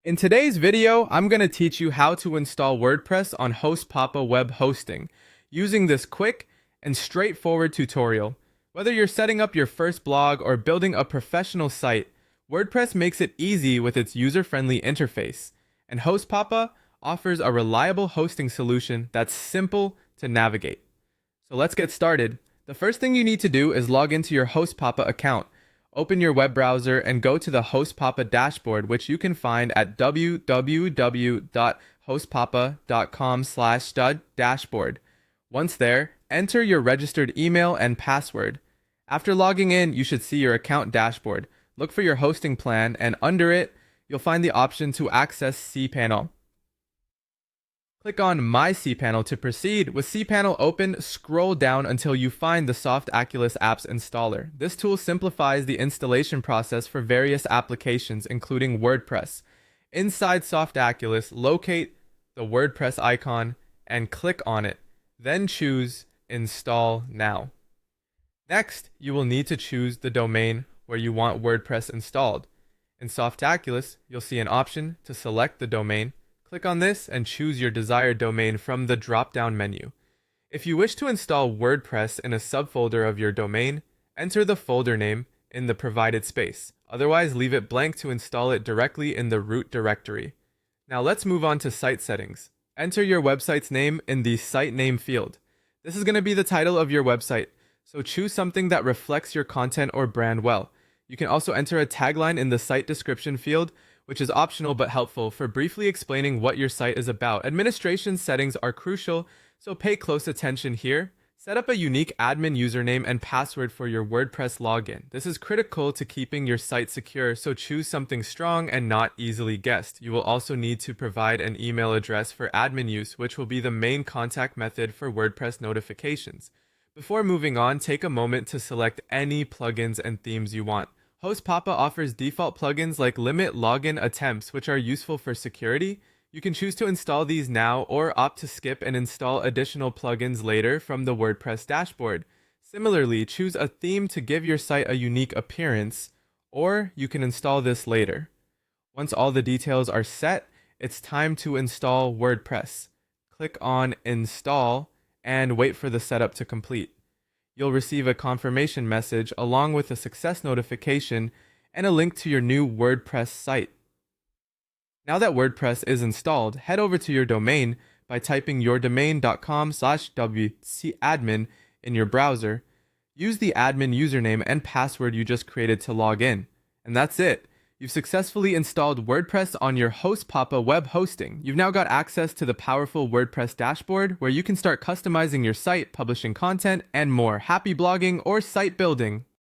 In today's video, I'm going to teach you how to install WordPress on HostPapa web hosting using this quick and straightforward tutorial. Whether you're setting up your first blog or building a professional site, WordPress makes it easy with its user-friendly interface, and HostPapa offers a reliable hosting solution that's simple to navigate. So let's get started. The first thing you need to do is log into your HostPapa account. Open your web browser and go to the HostPapa dashboard, which you can find at www.hostpapa.com/dashboard. Once there, enter your registered email and password. After logging in, you should see your account dashboard. Look for your hosting plan, and under it, you'll find the option to access cPanel. Click on My cPanel to proceed. With cPanel open, scroll down until you find the Softaculous Apps installer. This tool simplifies the installation process for various applications, including WordPress. Inside Softaculous, locate the WordPress icon and click on it. Then choose Install Now. Next, you will need to choose the domain where you want WordPress installed. In Softaculous, you'll see an option to select the domain. Click on this and choose your desired domain from the drop-down menu. If you wish to install WordPress in a subfolder of your domain, enter the folder name in the provided space. Otherwise, leave it blank to install it directly in the root directory. Now let's move on to site settings. Enter your website's name in the site name field. This is going to be the title of your website, so choose something that reflects your content or brand well. You can also enter a tagline in the site description field, which is optional but helpful for briefly explaining what your site is about. Administration settings are crucial, so pay close attention here. Set up a unique admin username and password for your WordPress login. This is critical to keeping your site secure, so choose something strong and not easily guessed. You will also need to provide an email address for admin use, which will be the main contact method for WordPress notifications. Before moving on, take a moment to select any plugins and themes you want. HostPapa offers default plugins like Limit Login Attempts, which are useful for security. You can choose to install these now or opt to skip and install additional plugins later from the WordPress dashboard. Similarly, choose a theme to give your site a unique appearance, or you can install this later. Once all the details are set, it's time to install WordPress. Click on Install and wait for the setup to complete. You'll receive a confirmation message along with a success notification and a link to your new WordPress site. Now that WordPress is installed, head over to your domain by typing yourdomain.com/wcadmin in your browser. Use the admin username and password you just created to log in. And that's it. You've successfully installed WordPress on your HostPapa web hosting. You've now got access to the powerful WordPress dashboard where you can start customizing your site, publishing content, and more. Happy blogging or site building!